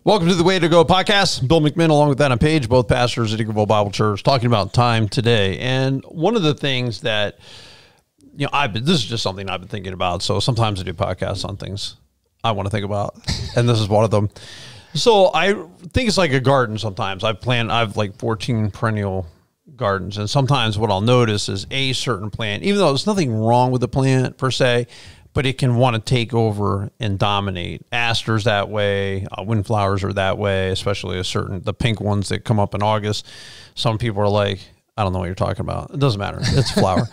Welcome to the Way to Go podcast. Bill McMinn, along with Adam Page, both pastors at Eagleville Bible Church, talking about time today. And one of the things that, this is just something I've been thinking about. So sometimes I do podcasts on things I want to think about, and this is one of them. So I think it's like a garden sometimes. I've like 14 perennial gardens, and sometimes what I'll notice is a certain plant, even though there's nothing wrong with the plant per se, but it can want to take over and dominate. Asters that way, windflowers are that way, especially the pink ones that come up in August. Some people are like, I don't know what you're talking about. It doesn't matter. It's a flower.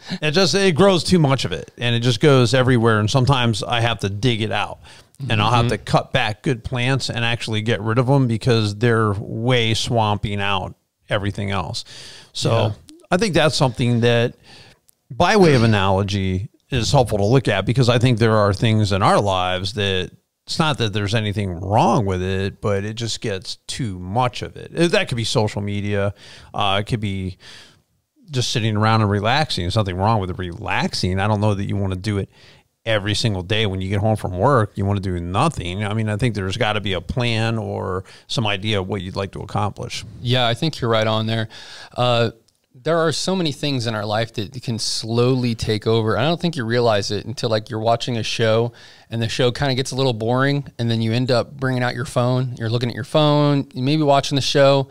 It grows too much of it, and it just goes everywhere. And sometimes I have to dig it out, and I'll have to cut back good plants and actually get rid of them because they're way swamping out everything else. So I think that's something that, by way of analogy, is helpful to look at, because I think there are things in our lives that it's not that there's anything wrong with it, but it just gets too much of it. That could be social media. It could be just sitting around and relaxing. There's nothing wrong with relaxing. I don't know that you want to do it every single day. When you get home from work, you want to do nothing. I mean, I think there's got to be a plan or some idea of what you'd like to accomplish. Yeah, I think you're right on there. There are so many things in our life that can slowly take over. I don't think you realize it until like you're watching a show and the show kind of gets a little boring, and then you end up bringing out your phone. You're looking at your phone, you may be watching the show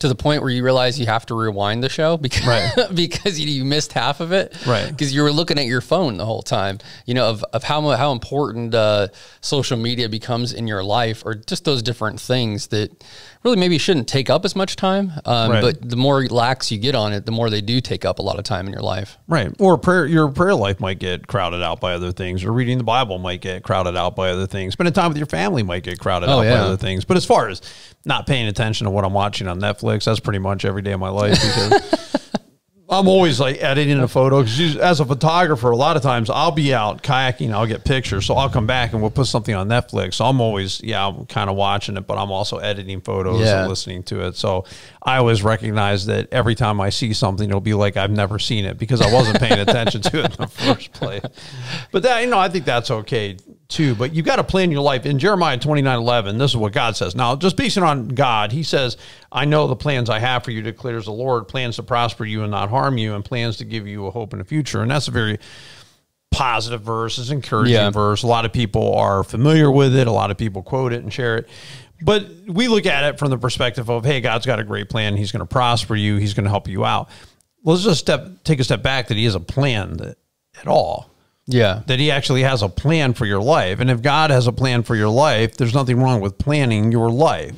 to the point where you realize you have to rewind the show because, because you missed half of it. Right. Because you were looking at your phone the whole time, of how important social media becomes in your life, or just those different things that really maybe shouldn't take up as much time. But the more lax you get on it, the more they do take up a lot of time in your life. Right. Or your prayer life might get crowded out by other things, or reading the Bible might get crowded out by other things. Spending time with your family might get crowded out by other things. But as far as not paying attention to what I'm watching on Netflix, that's pretty much every day of my life, because I'm always like editing a photo. Because as a photographer, a lot of times I'll be out kayaking, I'll get pictures, so I'll come back and we'll put something on Netflix. So I'm always, I'm kind of watching it, but I'm also editing photos and listening to it. So I always recognize that every time I see something, it'll be like I've never seen it because I wasn't paying attention to it in the first place. But that, I think that's okay too. But you got to plan your life. In Jeremiah 29:11, this is what God says. Now, just basing on God, he says, I know the plans I have for you, declares the Lord, plans to prosper you and not harm you, and plans to give you a hope in the future. And that's a very positive verse. It's an encouraging verse. A lot of people are familiar with it. A lot of people quote it and share it. But we look at it from the perspective of, hey, God's got a great plan. He's going to prosper you. He's going to help you out. Let's just take a step back, that he has a plan at all. Yeah. That he actually has a plan for your life. And if God has a plan for your life, there's nothing wrong with planning your life.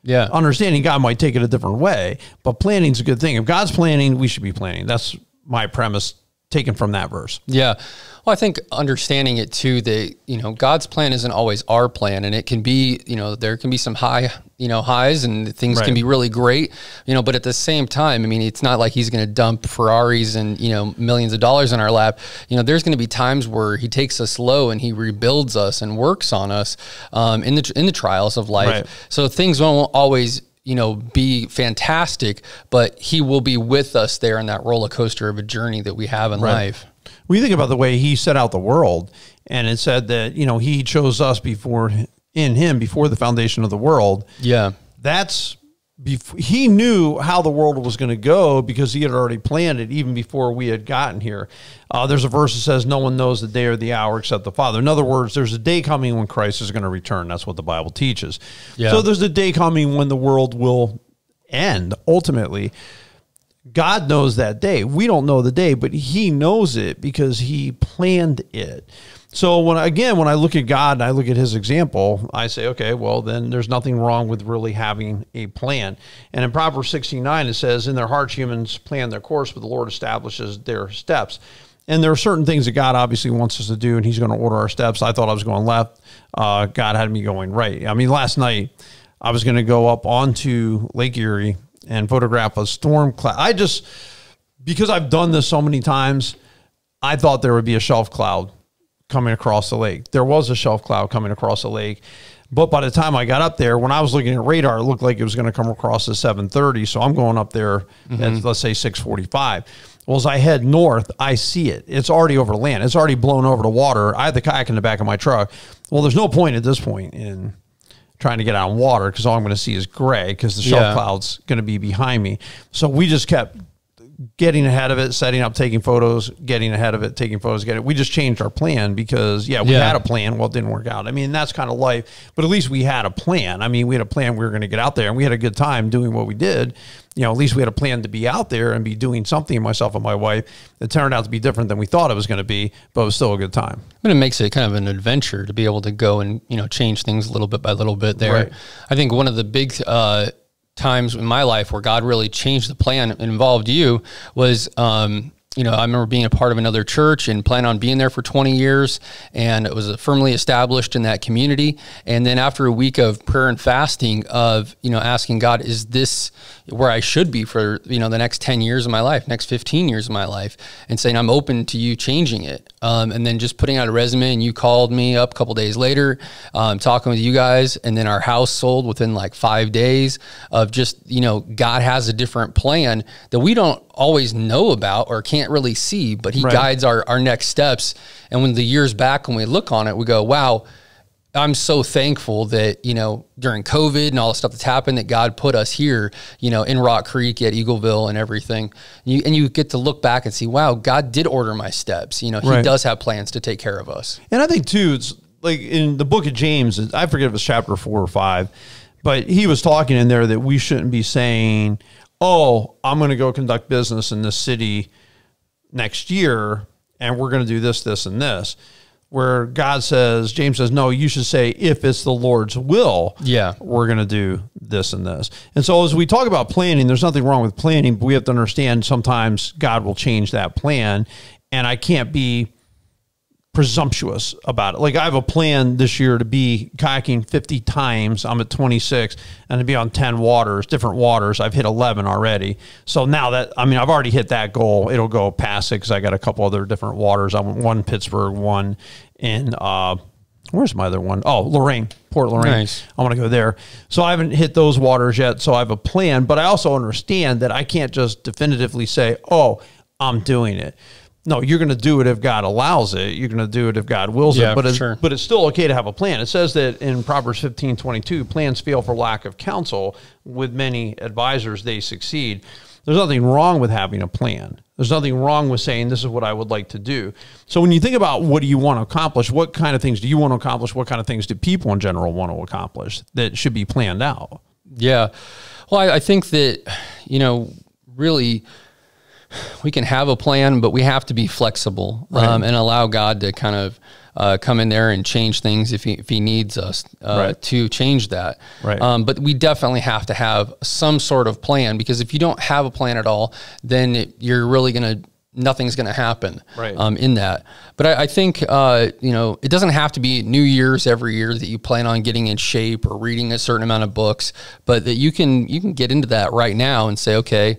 Yeah. Understanding God might take it a different way, but planning's a good thing. If God's planning, we should be planning. That's my premise taken from that verse. Yeah. Well, I think understanding it too, that, God's plan isn't always our plan, and it can be, there can be some highs, and things can be really great, but at the same time, I mean, it's not like he's going to dump Ferraris and, millions of dollars in our lap. There's going to be times where he takes us low and he rebuilds us and works on us, in the trials of life. Right. So things won't always be fantastic, but he will be with us there in that roller coaster of a journey that we have in life. We think about the way he set out the world, and it said that, he chose us before the foundation of the world. Yeah. He knew how the world was going to go because he had already planned it even before we had gotten here. There's a verse that says, no one knows the day or the hour except the Father. In other words, there's a day coming when Christ is going to return. That's what the Bible teaches. Yeah. So there's a day coming when the world will end, ultimately. God knows that day. We don't know the day, but he knows it because he planned it. So when I look at God and I look at his example, I say, okay, well, then there's nothing wrong with really having a plan. And in Proverbs 16:9, it says, in their hearts, humans plan their course, but the Lord establishes their steps. And there are certain things that God obviously wants us to do, and he's going to order our steps. I thought I was going left. God had me going right. I mean, last night I was going to go up onto Lake Erie and photograph a storm cloud. Because I've done this so many times, I thought there would be a shelf cloud coming across the lake. There was a shelf cloud coming across the lake. But by the time I got up there, when I was looking at radar, it looked like it was going to come across at 7:30. So I'm going up there at, let's say, 6:45. Well, as I head north, I see it. It's already over land. It's already blown over the water. I had the kayak in the back of my truck. Well, there's no point at this point in trying to get out on water because all I'm going to see is gray because the shelf cloud's going to be behind me. So we just kept getting ahead of it, setting up, taking photos, getting ahead of it, taking photos, we just changed our plan because, we had a plan. Well, it didn't work out. I mean, that's kind of life, but at least we had a plan. I mean, we had a plan. We were going to get out there and we had a good time doing what we did. You know, at least we had a plan to be out there and be doing something, myself and my wife. It turned out to be different than we thought it was going to be, but it was still a good time. But it makes it kind of an adventure to be able to go and, change things a little bit by little bit there. Right. I think one of the big, times in my life where God really changed the plan and involved you was, I remember being a part of another church and planning on being there for 20 years. And it was firmly established in that community. And then after a week of prayer and fasting of, asking God, is this where I should be for, the next 10 years of my life, next 15 years of my life, and saying, I'm open to you changing it. And then just putting out a resume, and you called me up a couple days later, talking with you guys. And then our house sold within like 5 days of just, God has a different plan that we don't always know about or can't really see, but he guides our next steps. And when the years back, when we look on it, we go, wow, I'm so thankful that, during COVID and all the stuff that's happened, that God put us here, in Rock Creek at Eagleville and everything. And you get to look back and see, wow, God did order my steps. He does have plans to take care of us. And I think too, it's like in the book of James, I forget if it's chapter 4 or 5, but he was talking in there that we shouldn't be saying, oh, I'm going to go conduct business in this city next year, and we're going to do this, this, and this. Where God says, James says, no, you should say, if it's the Lord's will, we're going to do this and this. And so as we talk about planning, there's nothing wrong with planning, but we have to understand sometimes God will change that plan, and I can't be presumptuous about it. Like I have a plan this year to be kayaking 50 times. I'm at 26 and to be on 10 waters, different waters. I've hit 11 already. So now that, I've already hit that goal. It'll go past it because I got a couple other different waters. I want one in Pittsburgh, one in, where's my other one? Oh, Lorraine, Port Lorraine. Nice. I want to go there. So I haven't hit those waters yet. So I have a plan, but I also understand that I can't just definitively say, oh, I'm doing it. No, you're going to do it if God allows it. You're going to do it if God wills it. But it's still okay to have a plan. It says that in Proverbs 15:22, plans fail for lack of counsel. With many advisors, they succeed. There's nothing wrong with having a plan. There's nothing wrong with saying, this is what I would like to do. So when you think about what do you want to accomplish, what kind of things do you want to accomplish? What kind of things do people in general want to accomplish that should be planned out? Yeah. Well, I think that, really, we can have a plan, but we have to be flexible and allow God to kind of come in there and change things if he needs us to change that. Right. But we definitely have to have some sort of plan, because if you don't have a plan at all, then you're really nothing's going to happen in that. But I think, it doesn't have to be New Year's every year that you plan on getting in shape or reading a certain amount of books, but that you can get into that right now and say, okay,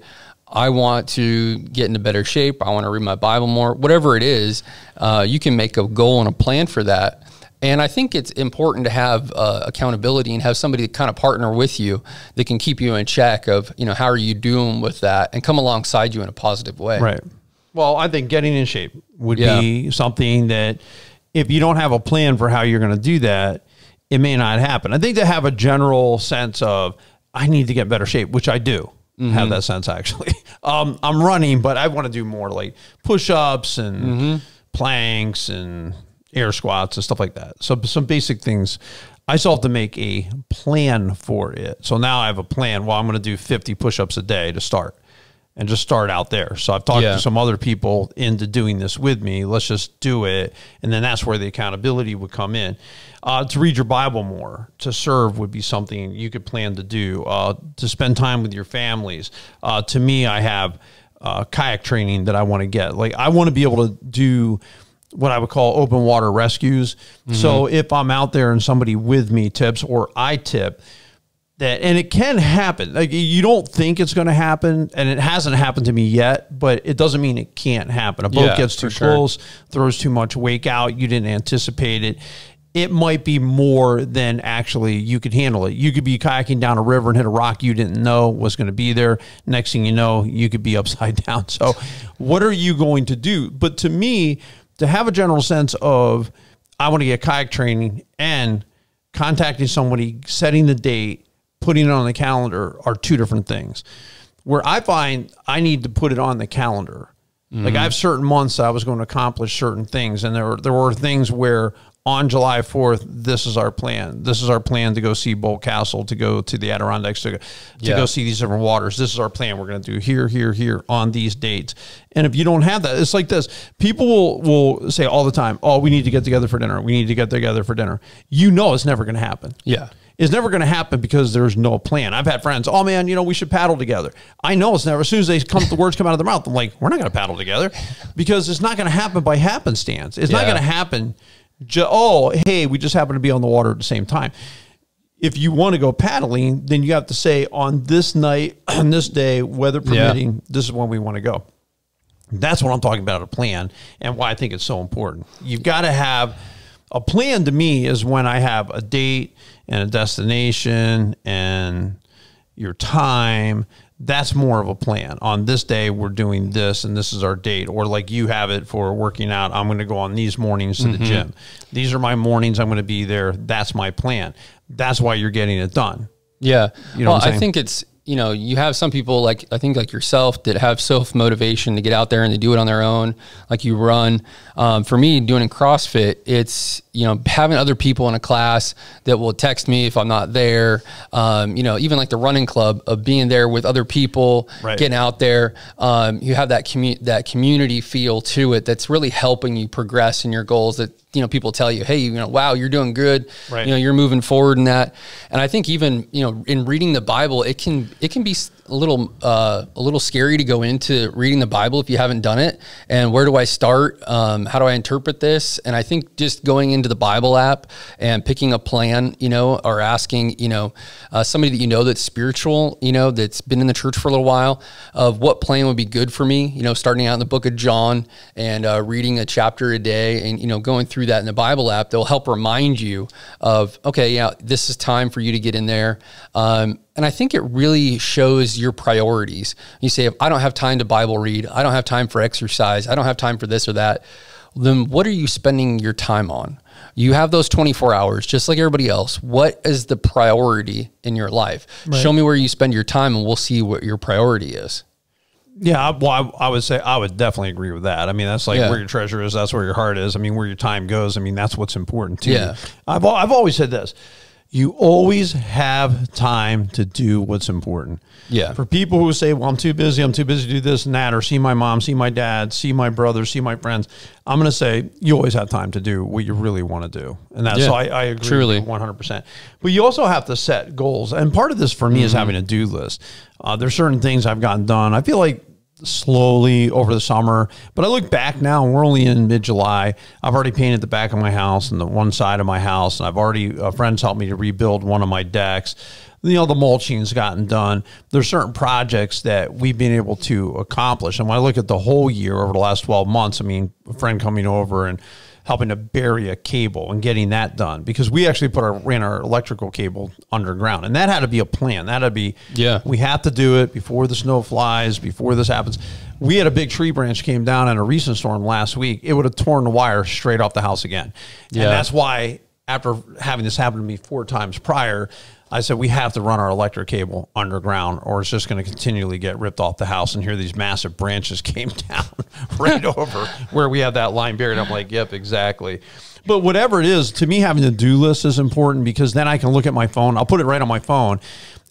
I want to get into better shape. I want to read my Bible more, whatever it is. You can make a goal and a plan for that. And I think it's important to have accountability and have somebody to kind of partner with you that can keep you in check of, how are you doing with that, and come alongside you in a positive way. Right. Well, I think getting in shape would be something that if you don't have a plan for how you're going to do that, it may not happen. I think to have a general sense of, I need to get better shape, which I do. Have that sense actually. I'm running, but I want to do more like push-ups and planks and air squats and stuff like that. So some basic things. I still have to make a plan for it. So now I have a plan. Well, I'm going to do 50 push-ups a day to start, and just start out there. So I've talked to some other people into doing this with me. Let's just do it. And then that's where the accountability would come in. To read your Bible more, to serve would be something you could plan to do, to spend time with your families. To me, I have kayak training that I want to get. Like I want to be able to do what I would call open water rescues. So if I'm out there and somebody with me tips, or I tip, that, and it can happen. Like you don't think it's going to happen, and it hasn't happened to me yet, but it doesn't mean it can't happen. A boat gets too close, throws too much wake out, you didn't anticipate it. It might be more than actually you could handle it. You could be kayaking down a river and hit a rock you didn't know was going to be there. Next thing you know, you could be upside down. So what are you going to do? But to me, to have a general sense of, I want to get kayak training and contacting somebody, setting the date, putting it on the calendar are two different things. Where I find I need to put it on the calendar. Like I have certain months I was going to accomplish certain things. And there were things where on July 4th, this is our plan. This is our plan to go see Bull Castle, to go to the Adirondacks, to go see these different waters. This is our plan. We're going to do here, here, here on these dates. And if you don't have that, it's like this. People will say all the time, oh, we need to get together for dinner. We need to get together for dinner. You know it's never going to happen. Yeah. It's never going to happen because there's no plan. I've had friends, oh man, you know, we should paddle together. I know it's never, as soon as the words come out of their mouth, I'm like, we're not going to paddle together, because it's not going to happen by happenstance. It's not going to happen. Oh, hey, we just happen to be on the water at the same time. If you want to go paddling, then you have to say on this night, on this day, weather permitting, this is when we want to go. That's what I'm talking about, a plan, and why I think it's so important. You've got to have a plan. To me, is when I have a date and a destination and your time. That's more of a plan. On this day, we're doing this, and this is our date. Or like you have it for working out, I'm going to go on these mornings to the gym. These are my mornings. I'm going to be there. That's my plan. That's why you're getting it done. Yeah. You know what I'm saying? I think it's, you know, you have some people like, I think like yourself, that have self-motivation to get out there and they do it on their own. Like you run. For me, doing in CrossFit, it's, you know, having other people in a class that will text me if I'm not there. You know, even like the running club, of being there with other people, getting out there. You have that community feel to it that's really helping you progress in your goals, that, you know, people tell you, hey, you know, wow, you're doing good. You know, you're moving forward in that. And I think even, you know, in reading the Bible, it can be a little scary to go into reading the Bible if you haven't done it. And where do I start? How do I interpret this? And I think just going into the Bible app and picking a plan, you know, or asking, you know, somebody that you know that's spiritual, you know, that's been in the church for a little while, of what plan would be good for me, you know, starting out in the book of John and reading a chapter a day, and, you know, going through that in the Bible app, they'll help remind you of, okay, yeah, this is time for you to get in there. And I think it really shows your priorities. You say, if I don't have time to Bible read, I don't have time for exercise, I don't have time for this or that, then what are you spending your time on? You have those 24 hours, just like everybody else. What is the priority in your life? Show me where you spend your time, and we'll see what your priority is. Yeah, well, I would say I would definitely agree with that. I mean, that's like where your treasure is, that's where your heart is. I mean, where your time goes, I mean, that's what's important to you. I've always said this. You always have time to do what's important. Yeah. For people who say, well, I'm too busy to do this and that, or see my mom, see my dad, see my brother, see my friends, I'm going to say you always have time to do what you really want to do. And that's, so I agree truly. With you 100%. But you also have to set goals. And part of this for me is having a do list. There's certain things I've gotten done. I feel like slowly over the summer, but I look back now and we're only in mid-July. I've already painted the back of my house and the one side of my house, and I've already, friends helped me to rebuild one of my decks. You know, the mulching's gotten done. There's certain projects that we've been able to accomplish. And when I look at the whole year over the last 12 months, I mean, a friend coming over and helping to bury a cable and getting that done, because we actually ran our electrical cable underground, and that had to be a plan. That had to be, we have to do it before the snow flies, before this happens. We had a big tree branch came down in a recent storm last week. It would have torn the wire straight off the house again. And that's why, after having this happen to me 4 times prior, I said, we have to run our electric cable underground, or it's just going to continually get ripped off the house. And here these massive branches came down right over where we have that line buried. I'm like, yep, exactly. But whatever it is, to me, having a do list is important, because then I can look at my phone. I'll put it right on my phone.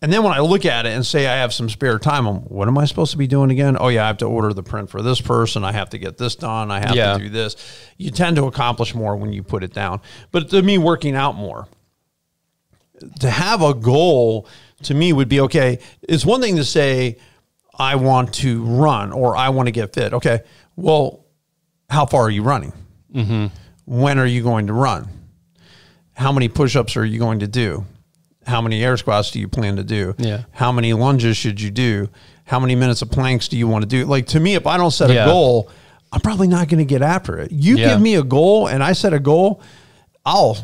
And then when I look at it and say I have some spare time, what am I supposed to be doing again? Oh, yeah, I have to order the print for this person. I have to get this done. I have to do this. You tend to accomplish more when you put it down. But to me, working out more. To have a goal, to me, would be, okay, it's one thing to say, I want to run or I want to get fit. Okay, well, how far are you running? When are you going to run? How many push-ups are you going to do? How many air squats do you plan to do? How many lunges should you do? How many minutes of planks do you want to do? Like, to me, if I don't set a goal, I'm probably not going to get after it. You give me a goal and I set a goal, I'll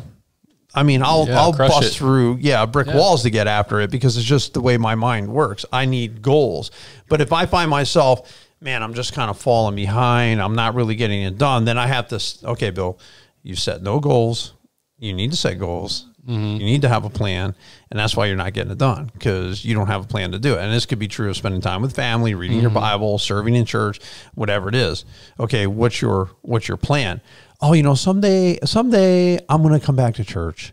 bust through brick walls to get after it, because it's just the way my mind works. I need goals. But if I find myself, man, I'm just kind of falling behind, I'm not really getting it done, then I have to, okay, Bill, you set no goals. You need to set goals. You need to have a plan, and that's why you're not getting it done, because you don't have a plan to do it. And this could be true of spending time with family, reading your Bible, serving in church, whatever it is. Okay, what's your plan? Oh, you know, someday I'm going to come back to church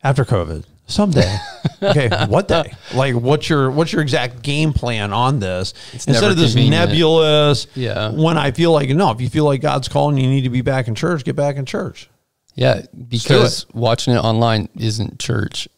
after COVID. Someday. Okay, what day? Like, what's your exact game plan on this? Instead of this nebulous, when I feel like, no, if you feel like God's calling you need to be back in church, get back in church. Yeah, because watching it online isn't church.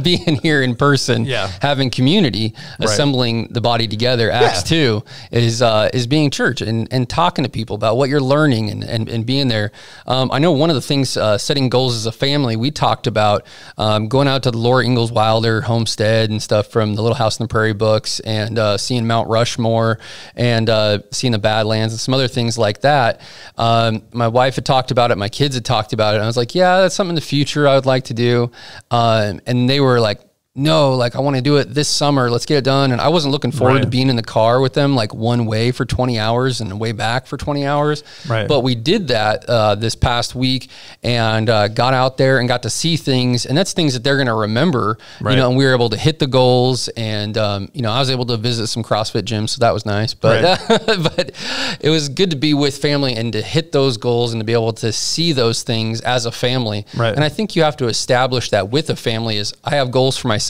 Being here in person, having community, assembling the body together, Acts 2 is being church and talking to people about what you're learning and being there. I know one of the things, setting goals as a family, we talked about going out to the Laura Ingalls Wilder homestead and stuff from the Little House on the Prairie books, and seeing Mount Rushmore, and seeing the Badlands and some other things like that. My wife had talked about it, my kids had talked about it, and I was like, yeah, that's something in the future I would like to do. And they were like, no, like, I want to do it this summer. Let's get it done. And I wasn't looking forward to being in the car with them, like one way for 20 hours and way back for 20 hours. But we did that this past week, and got out there and got to see things. And that's things that they're going to remember, you know, and we were able to hit the goals. And, you know, I was able to visit some CrossFit gyms, so that was nice. But, but it was good to be with family and to hit those goals and to be able to see those things as a family. And I think you have to establish that with a family is, I have goals for myself,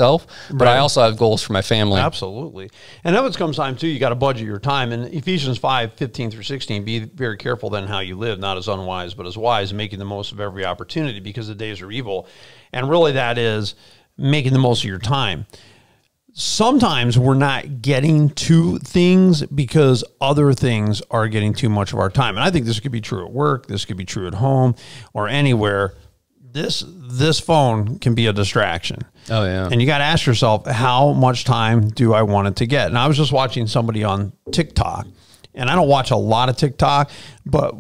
but I also have goals for my family. Absolutely. And that comes time too, you got to budget your time. And Ephesians 5:15-16, be very careful then how you live, not as unwise, but as wise, making the most of every opportunity, because the days are evil. And really that is making the most of your time. Sometimes we're not getting to things because other things are getting too much of our time. And I think this could be true at work. This could be true at home or anywhere. This phone can be a distraction. Oh, yeah. And you got to ask yourself, how much time do I want it to get? And I was just watching somebody on TikTok, and I don't watch a lot of TikTok, but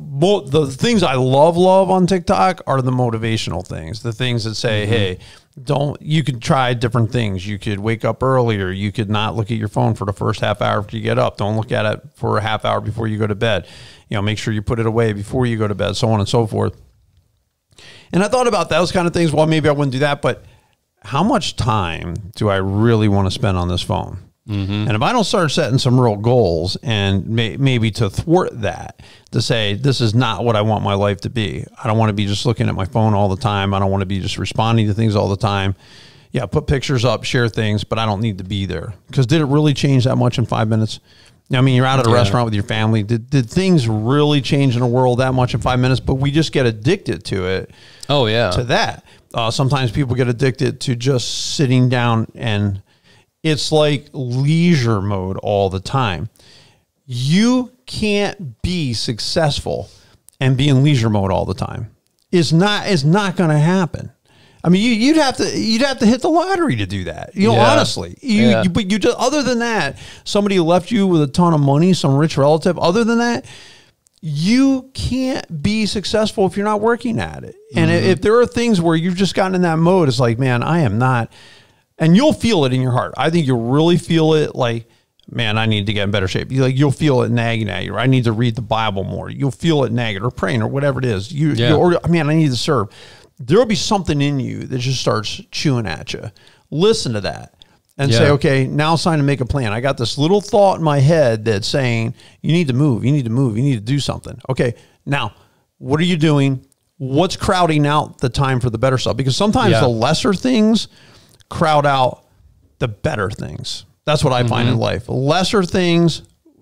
the things I love on TikTok are the motivational things, the things that say, hey, you could try different things. You could wake up earlier. You could not look at your phone for the first half hour after you get up. Don't look at it for a half hour before you go to bed. You know, make sure you put it away before you go to bed, so on and so forth. And I thought about those kind of things. Well, maybe I wouldn't do that, but how much time do I really want to spend on this phone? And if I don't start setting some real goals and maybe to thwart that, to say, this is not what I want my life to be. I don't want to be just looking at my phone all the time. I don't want to be just responding to things all the time. Yeah, put pictures up, share things, but I don't need to be there. Because did it really change that much in 5 minutes? I mean, you're out at a restaurant with your family. Did things really change in the world that much in 5 minutes? But we just get addicted to it. Oh, yeah. To that. Sometimes people get addicted to just sitting down, and it's like leisure mode all the time. You can't be successful and be in leisure mode all the time. It's not going to happen. I mean, you'd have to hit the lottery to do that. You know, honestly. But you just, other than that, somebody left you with a ton of money, some rich relative. Other than that, you can't be successful if you're not working at it. And if there are things where you've just gotten in that mode, it's like, man, I am not. And you'll feel it in your heart. I think you'll really feel it, like, man, I need to get in better shape. You'll feel it nagging at you. Or I need to read the Bible more. You'll feel it nagging or praying or whatever it is. Or, man, I need to serve. There'll be something in you that just starts chewing at you. Listen to that and say, okay, now it's time to make a plan. I got this little thought in my head that's saying, you need to move, you need to move, you need to do something. Okay, now, what are you doing? What's crowding out the time for the better stuff? Because sometimes the lesser things crowd out the better things. That's what I find in life. Lesser things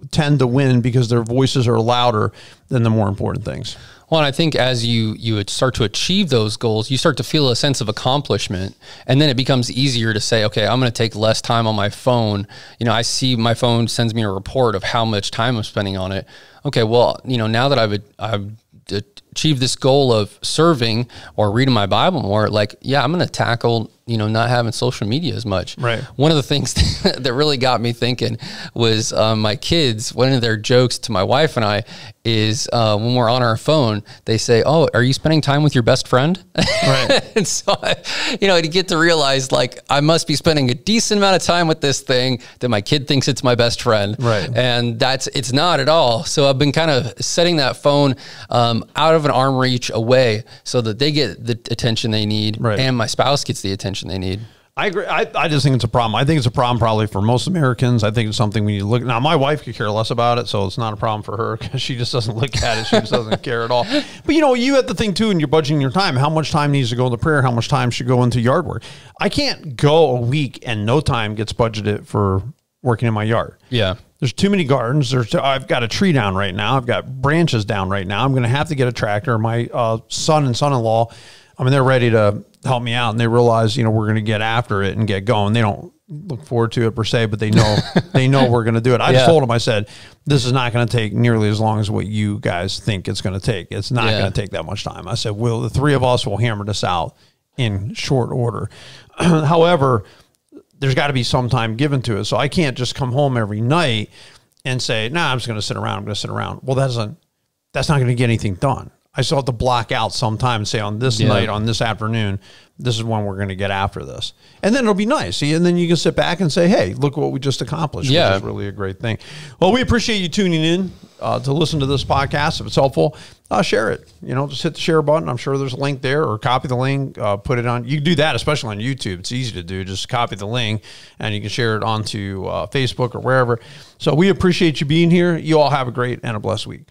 tend to win because their voices are louder than the more important things. Well, and I think as you start to achieve those goals, you start to feel a sense of accomplishment, and then it becomes easier to say, okay, I'm going to take less time on my phone. You know, I see my phone sends me a report of how much time I'm spending on it. Okay, well, you know, now that I've achieved this goal of serving or reading my Bible more, like, yeah, I'm going to tackle, not having social media as much. Right. One of the things that really got me thinking was my kids, one of their jokes to my wife and I is when we're on our phone, they say, "Oh, are you spending time with your best friend?" Right. And so, to get to realize, like, I must be spending a decent amount of time with this thing that my kid thinks it's my best friend. Right. And it's not at all. So I've been kind of setting that phone out of an arm reach away so that they get the attention they need, right, and my spouse gets the attention they need. I agree. I just think it's a problem. I think it's a problem probably for most Americans. I think it's something we need to look. Now, my wife could care less about it, so it's not a problem for her because she just doesn't look at it. She just doesn't care at all. But, you have to think, too, and you're budgeting your time. How much time needs to go into prayer? How much time should go into yard work? I can't go a week and no time gets budgeted for working in my yard. Yeah. There's too many gardens. I've got a tree down right now. I've got branches down right now. I'm going to have to get a tractor. My son and son-in-law, they're ready to help me out, and they realize, we're going to get after it and get going. They don't look forward to it per se, but they know we're going to do it. I just told them, I said, this is not going to take nearly as long as what you guys think it's going to take. It's not going to take that much time. I said, the three of us will hammer this out in short order. However, there's got to be some time given to it. So I can't just come home every night and say, I'm just going to sit around. I'm going to sit around. Well, that's not going to get anything done. I still have to block out some time and say on this night, on this afternoon, this is when we're going to get after this. And then it'll be nice. See, and then you can sit back and say, hey, look what we just accomplished, which is really a great thing. Well, we appreciate you tuning in to listen to this podcast. If it's helpful, share it. Just hit the share button. I'm sure there's a link there, or copy the link, put it on. You can do that, especially on YouTube. It's easy to do. Just copy the link, and you can share it onto Facebook or wherever. So we appreciate you being here. You all have a great and a blessed week.